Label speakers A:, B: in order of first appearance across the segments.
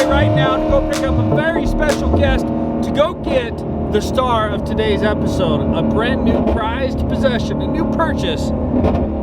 A: way right now to go pick up a very special guest to go get the star of today's episode, a brand new prized possession, a new purchase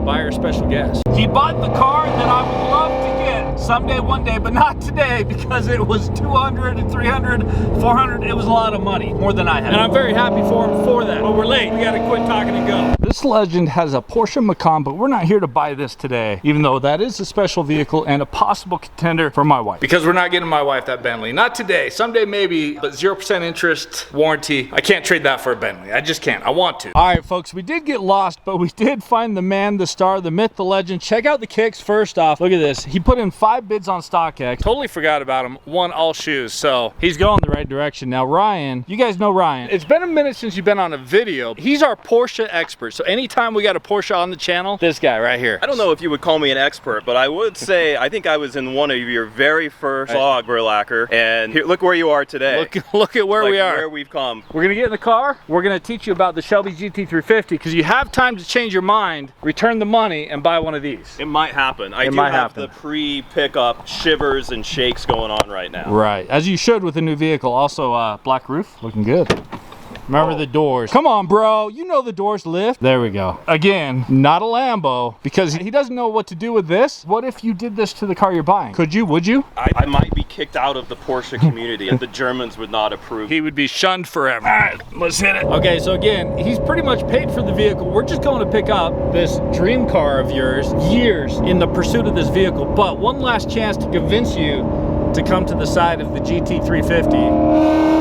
A: by our special guest. He bought the car that I would love to get someday, one day, but not today because it was $200, $300, $400. It was a lot of money, more than I had. And I'm very happy for him for that. But we're late. We gotta quit talking and go. This legend has a Porsche Macan, but we're not here to buy this today, even though that is a special vehicle and a possible contender for my wife. Because we're not getting my wife that Bentley. Not today. Someday maybe, but 0% interest, warranty. I can't trade that for a Bentley. I just can't. I want to. All right, folks, we did get lost, but we did find the man, the star, the myth, the legend. Check out the kicks first off. Look at this. He put in 5 bids on StockX. Totally forgot about him. Won all shoes, so he's going the right direction. Now, Ryan, you guys know Ryan. It's been a minute since you've been on a video. He's our Porsche expert, so anytime we got a Porsche on the channel, this guy right here.
B: I don't know if you would call me an expert, but I would say I think I was in one of your very first vlog, Burlacher, and here, look where you are today.
A: Look at where we are.
B: Where we've come.
A: We're gonna get in the car. We're gonna teach you about the Shelby GT350 because you have time to change your mind, return the money, and buy one of these.
B: It might happen. I do have the pre-pickup shivers and shakes going on right now.
A: Right, as you should with a new vehicle. Also, black roof, looking good. Remember the doors. Come on, bro. You know the doors lift. There we go. Again, not a Lambo, because he doesn't know what to do with this. What if you did this to the car you're buying? Could you? Would you?
B: I might be kicked out of the Porsche community and the Germans would not approve.
A: He would be shunned forever. All right, let's hit it. Okay, so again, he's pretty much paid for the vehicle. We're just going to pick up this dream car of yours, years in the pursuit of this vehicle, but one last chance to convince you to come to the side of the GT350.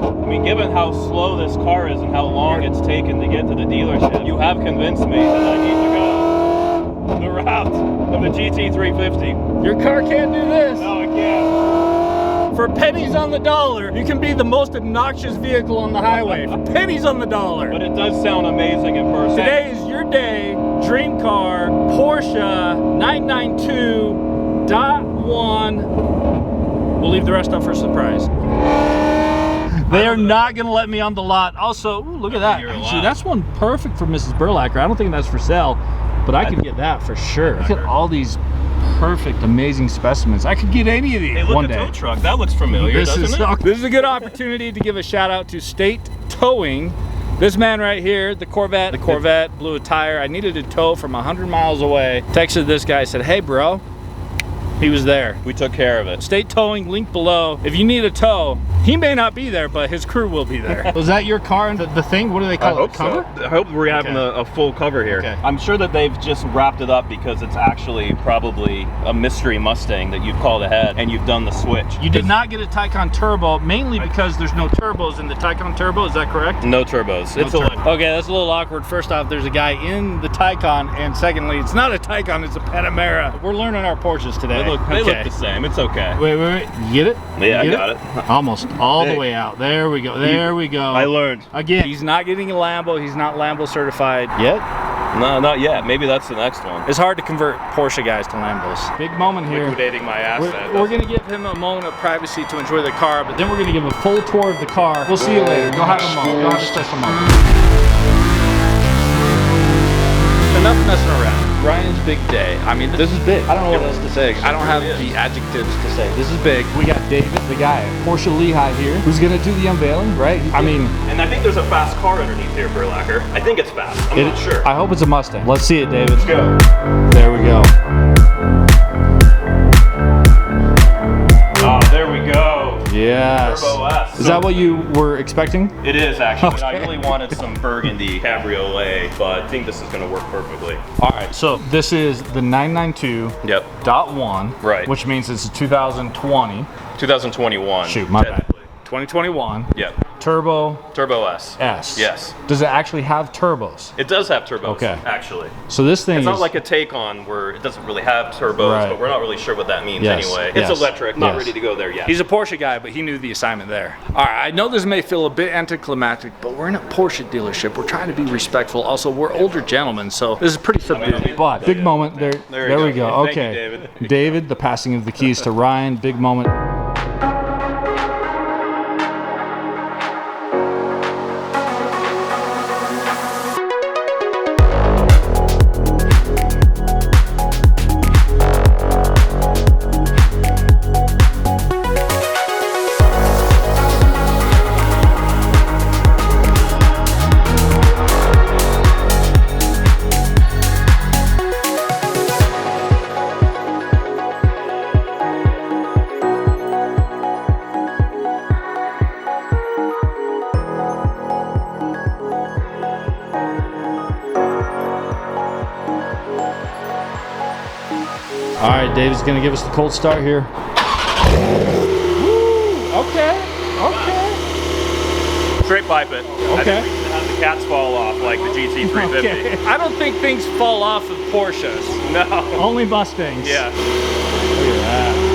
B: I mean, given how slow this car is and how long it's taken to get to the dealership, you have convinced me that I need to go the route of the GT350.
A: Your car can't do this.
B: No, it can't.
A: For pennies on the dollar, you can be the most obnoxious vehicle on the highway. For pennies on the dollar.
B: But it does sound amazing in person.
A: Today is your day. Dream car, Porsche 992.1. We'll leave the rest up for a surprise. They are not going to let me on the lot. Also, ooh, look at that. Actually, that's one perfect for Mrs. Burlacher. I don't think that's for sale, but I could get that for sure. Look at all these perfect, amazing specimens. I could get any of these one day.
B: Hey, look at the tow truck. That looks familiar, doesn't it?
A: This is a good opportunity to give a shout out to State Towing. This man right here, the Corvette blew a tire. I needed a tow from 100 miles away. Texted this guy, said, hey, bro. He was there.
B: We took care of it.
A: State Towing, link below. If you need a tow, he may not be there, but his crew will be there. Was that your car and the thing? What do they call it? Cover?
B: So. I hope we're having a full cover here. Okay. I'm sure that they've just wrapped it up because it's actually probably a mystery Mustang that you've called ahead and you've done the switch.
A: You did not get a Taycan Turbo, mainly because there's no turbos in the Taycan Turbo, is that correct?
B: No turbos. It's electric.
A: Okay, that's a little awkward. First off, there's a guy in the Taycan, and secondly, it's not a Taycan, it's a Panamera. We're learning our Porsches today.
B: They look the same. It's okay.
A: Wait. You get it?
B: Yeah, I got it.
A: Almost all the way out. There we go. There we go.
B: I learned.
A: Again, he's not getting a Lambo. He's not Lambo certified yet.
B: No, not yet. Maybe that's the next one.
A: It's hard to convert Porsche guys to Lambos. Big moment here.
B: Liquidating my asset.
A: We're going to give him a moment of privacy to enjoy the car, but then we're going to give a full tour of the car. We'll see you later. Go have a moment. Go have a special moment. Enough messing around. Ryan's big day. I mean, this is big. I don't know what else to say. I don't have the adjectives to say. This is big. We got David, the guy at Porsche Lehigh here, who's gonna do the unveiling, right? I mean,
B: and I think there's a fast car underneath here, Burlacher. I think it's fast. I'm not sure.
A: I hope it's a Mustang. Let's see it, David.
B: Let's go.
A: There we go.
B: Oh, there we go.
A: Yes.
B: Turbo S.
A: Is that what you were expecting?
B: It is actually.
A: Okay.
B: I really wanted some burgundy cabriolet, but I think this is going to work perfectly.
A: All right, so this is the 992.1,
B: right?
A: Which means it's a 2020.
B: 2021.
A: Shoot, my bad. 2021.
B: Yep.
A: Turbo
B: S. Yes.
A: Does it actually have turbos?
B: It does have turbos.
A: Okay.
B: Actually.
A: So this thing
B: it's not like a Taycan where it doesn't really have turbos, but we're not really sure what that means anyway. It's electric, not ready to go there yet. He's a Porsche guy, but he knew the assignment there.
A: All right, I know this may feel a bit anticlimactic, but we're in a Porsche dealership. We're trying to be respectful. Also, we're older gentlemen, so this is pretty subdued. But big moment. There we go. Okay.
B: Thank you,
A: David, the passing of the keys to Ryan. Big moment. right, Dave's gonna give us the cold start here. Woo, okay.
B: Straight pipe it.
A: Okay.
B: I think we can have the cats fall off like the GT350.
A: Okay. I don't think things fall off of Porsches.
B: No.
A: Only Mustangs.
B: Yeah.
A: Look at that.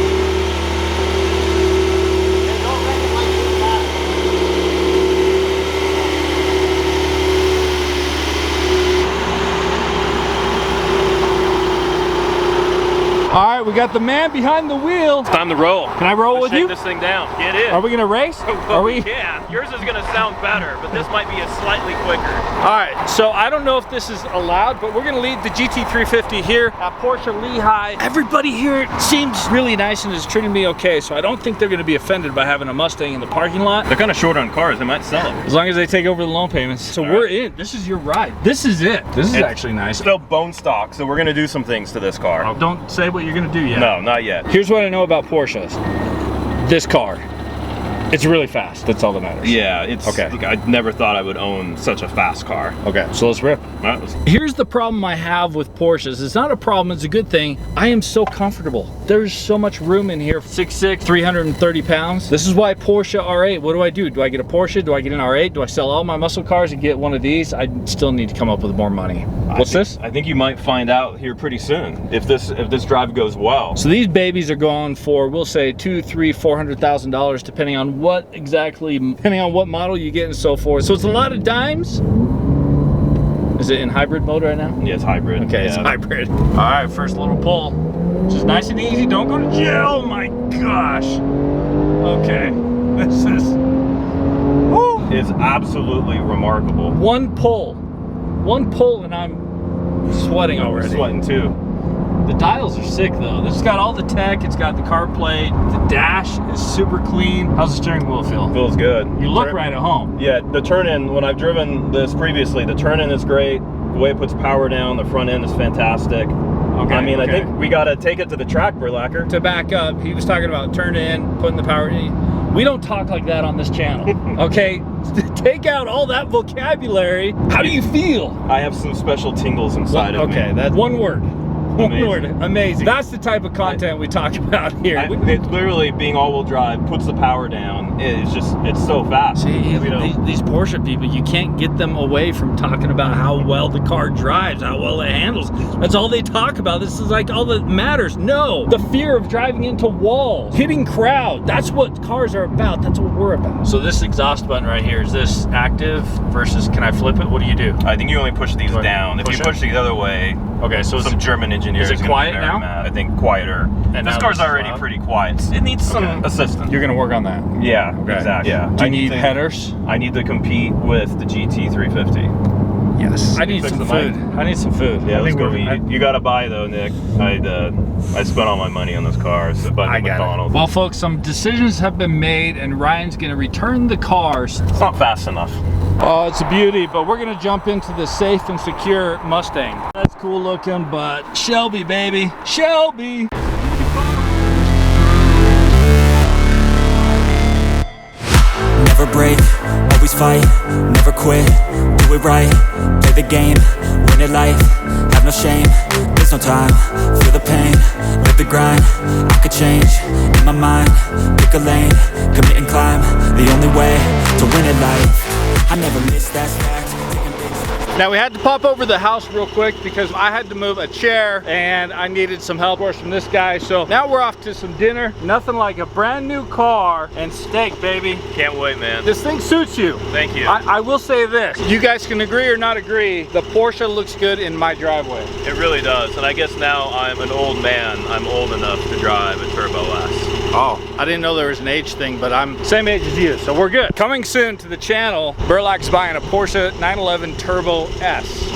A: All right, we got the man behind the wheel.
B: It's time to roll.
A: Can I roll with you?
B: Shake this thing down. Get in.
A: Are we gonna race? Are we?
B: Yeah. Yours is gonna sound better, but this might be a slightly quicker.
A: All right, so I don't know if this is allowed, but we're gonna lead the GT350 here at Porsche Lehigh. Everybody here seems really nice and is treating me okay, so I don't think they're gonna be offended by having a Mustang in the parking lot.
B: They're kind of short on cars. They might sell them.
A: As long as they take over the loan payments. So we're in. This is your ride. This is it. This is actually nice.
B: Still bone stock, so we're gonna do some things to this car.
A: Oh, don't say what you're gonna do yet.
B: No, not yet.
A: Here's what I know about Porsches. This car, it's really fast. That's all that matters.
B: Yeah, it's
A: okay.
B: I never thought I would own such a fast car.
A: Okay, so let's rip.
B: Right,
A: Here's the problem I have with Porsches. It's not a problem, it's a good thing. I am so comfortable. There's so much room in here. 6'6", 330 pounds. This is why Porsche R8, what do? Do I get a Porsche? Do I get an R8? Do I sell all my muscle cars and get one of these? I still need to come up with more money. What's this?
B: I think you might find out here pretty soon if this drive goes well.
A: So these babies are going for, we'll say $200,000, $300,000, $400,000, depending on what model you get and so forth. So it's a lot of dimes. Is it in hybrid mode right now?
B: Yeah, it's hybrid.
A: Okay,
B: yeah.
A: it's hybrid. All right, first little pull. Just nice and easy. Don't go to jail. Oh my gosh. Okay, this is. Woo.
B: Is absolutely remarkable.
A: One pull, and I'm sweating already.
B: Sweating too.
A: The dials are sick though. This has got all the tech. It's got the CarPlay. The dash is super clean. How's the steering wheel feel?
B: Feels good.
A: You look right at home.
B: Yeah, the turn-in, when I've driven this previously, the turn-in is great. The way it puts power down, the front end is fantastic.
A: Okay,
B: I mean, I think we got to take it to the track, Burlacher.
A: To back up, he was talking about turn in, putting the power in. We don't talk like that on this channel, okay? Take out all that vocabulary. How do you feel?
B: I have some special tingles inside of me.
A: Okay, that's one word.
B: Amazing.
A: One word, amazing. That's the type of content we talk about here.
B: It's literally being all-wheel drive, puts the power down. It's so fast.
A: See, these Porsche people, you can't get them away from talking about how well the car drives, how well it handles. That's all they talk about. This is like all that matters. No, the fear of driving into walls, hitting crowd. That's what cars are about. That's what we're about. So this exhaust button right here, is this active versus can I flip it? What do you do?
B: I think you only push these down. If you push these the other way,
A: okay, so
B: some German engineers.
A: Is it quiet now?
B: Mad. I think quieter. And this car's already pretty quiet. It needs some assistance.
A: You're gonna work on that.
B: Yeah, exactly. Yeah.
A: Do you need headers?
B: I need to compete with the GT350.
A: Yes. I need some food. I need some food.
B: Yeah, let's go eat. You gotta buy though, Nick. I spent all my money on this car. So I got McDonald's.
A: Well, folks, some decisions have been made, and Ryan's gonna return the cars.
B: It's not fast enough.
A: Oh, it's a beauty, but we're gonna jump into the safe and secure Mustang. That's cool looking, but Shelby, baby, Shelby.
C: Never break, always fight, never quit, do it right, play the game, win it life, have no shame, there's no time, feel the pain, live the grind, I could change, in my mind, pick a lane, commit and climb, the only way to win it life, I never miss that fact.
A: Now we had to pop over the house real quick because I had to move a chair and I needed some help from this guy. So now we're off to some dinner. Nothing like a brand new car and steak, baby.
B: Can't wait, man.
A: This thing suits you.
B: Thank you.
A: I will say this. You guys can agree or not agree, the Porsche looks good in my driveway.
B: It really does. And I guess now I'm an old man. I'm old enough to drive a Turbo S.
A: Oh, I didn't know there was an age thing, but I'm same age as you, so we're good. Coming soon to the channel, Burlacher's buying a Porsche 911 Turbo S.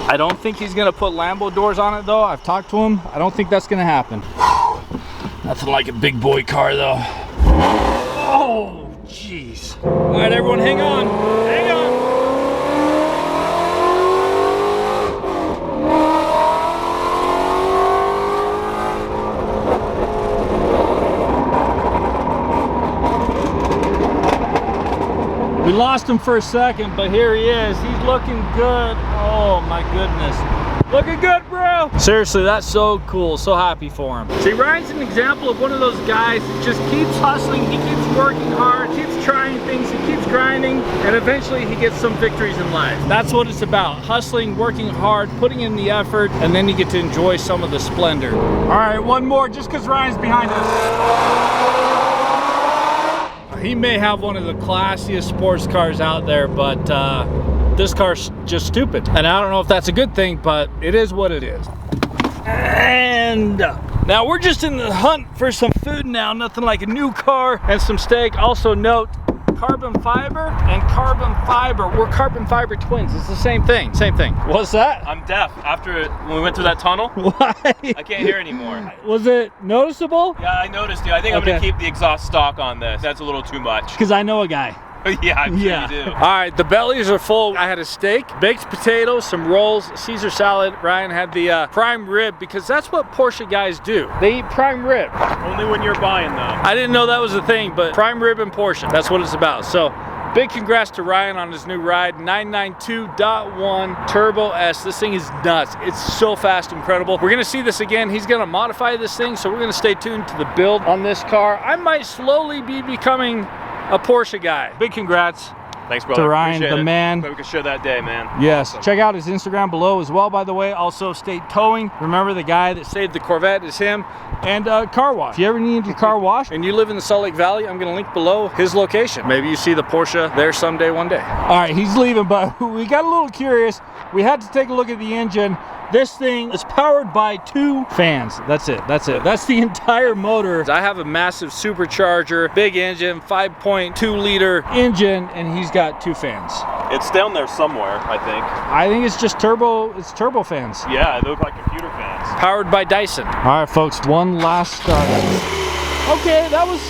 A: I don't think he's gonna put Lambo doors on it though. I've talked to him. I don't think that's gonna happen. Nothing like a big boy car though. Oh, jeez. All right, everyone, hang on. Hang on. We lost him for a second, but here he is. He's looking good. Oh my goodness. Looking good, bro. Seriously, that's so cool. So happy for him. See, Ryan's an example of one of those guys that just keeps hustling. He keeps working hard, keeps trying things, he keeps grinding, and eventually he gets some victories in life. That's what it's about. Hustling, working hard, putting in the effort, and then you get to enjoy some of the splendor. All right, one more, just because Ryan's behind us. He may have one of the classiest sports cars out there, but this car's just stupid. And I don't know if that's a good thing, but it is what it is. And now we're just in the hunt for some food now. Nothing like a new car and some steak. Also note, carbon fiber and carbon fiber. We're carbon fiber twins. It's the same thing. Same thing. What's that?
B: I'm deaf. After when we went through that tunnel,
A: Why?
B: I can't hear anymore.
A: Was it noticeable?
B: Yeah, I noticed you. I think I'm gonna keep the exhaust stock on this. That's a little too much.
A: Because I know a guy.
B: Yeah, I'm sure you do.
A: All right, the bellies are full. I had a steak, baked potatoes, some rolls, Caesar salad. Ryan had the prime rib, because that's what Porsche guys do. They eat prime rib.
B: Only when you're buying though.
A: I didn't know that was a thing, but prime rib and Porsche, that's what it's about. So big congrats to Ryan on his new ride, 992.1 Turbo S. This thing is nuts. It's so fast, incredible. We're gonna see this again. He's gonna modify this thing, so we're gonna stay tuned to the build on this car. I might slowly be becoming a Porsche guy. Big congrats.
B: Thanks, brother.
A: To Ryan,
B: Appreciate
A: the
B: it.
A: man.
B: Glad we could share that day, man.
A: Yes,
B: Awesome.
A: Check out his Instagram below as well, by the way. Also, State Towing. Remember, the guy that saved the Corvette is him. And car wash. If you ever need your car washed and you live in the Salt Lake Valley, I'm gonna link below his location. Maybe you see the Porsche there someday, one day. All right, he's leaving, but we got a little curious. We had to take a look at the engine. This thing is powered by 2 fans. That's it. That's it. That's the entire motor. I have a massive supercharger, big engine, 5.2 liter engine, and he's got 2 fans.
B: It's down there somewhere, I think.
A: I think it's just turbo. It's turbo fans.
B: Yeah, they look like computer fans.
A: Powered by Dyson. All right, folks. One last start. Okay, that was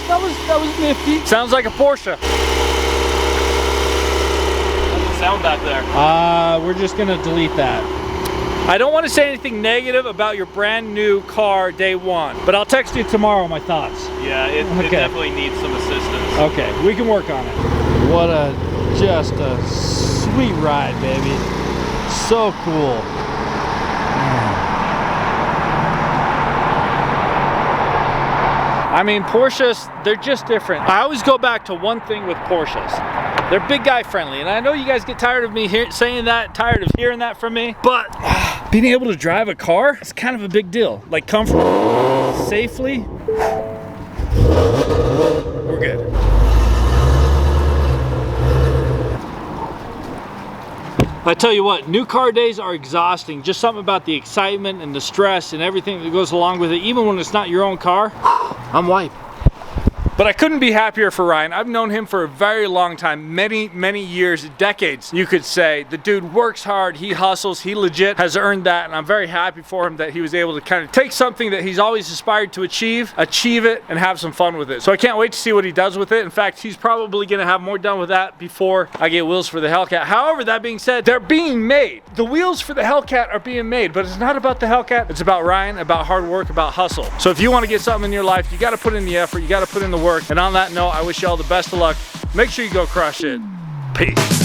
A: nifty. Sounds like a Porsche.
B: How's it sound back there?
A: We're just gonna delete that. I don't want to say anything negative about your brand new car day one, but I'll text you tomorrow my thoughts.
B: Yeah, it definitely needs some assistance.
A: Okay, we can work on it. What just a sweet ride, baby. So cool. I mean, Porsches, they're just different. I always go back to one thing with Porsches. They're big guy friendly, and I know you guys get tired of me saying that, tired of hearing that from me, but being able to drive a car, it's kind of a big deal. Like comfortable, safely, we're good. I tell you what, new car days are exhausting. Just something about the excitement and the stress and everything that goes along with it, even when it's not your own car, I'm wiped. But I couldn't be happier for Ryan. I've known him for a very long time, many years, decades, you could say. The dude works hard, he hustles, he legit has earned that, and I'm very happy for him that he was able to kind of take something that he's always aspired to achieve it, and have some fun with it. So I can't wait to see what he does with it. In fact, he's probably gonna have more done with that before I get wheels for the Hellcat. However, that being said, they're being made. The wheels for the Hellcat are being made, but it's not about the Hellcat, it's about Ryan, about hard work, about hustle. So if you wanna get something in your life, you gotta put in the effort, you gotta put in the work. And on that note, I wish you all the best of luck. Make sure you go crush it. Peace.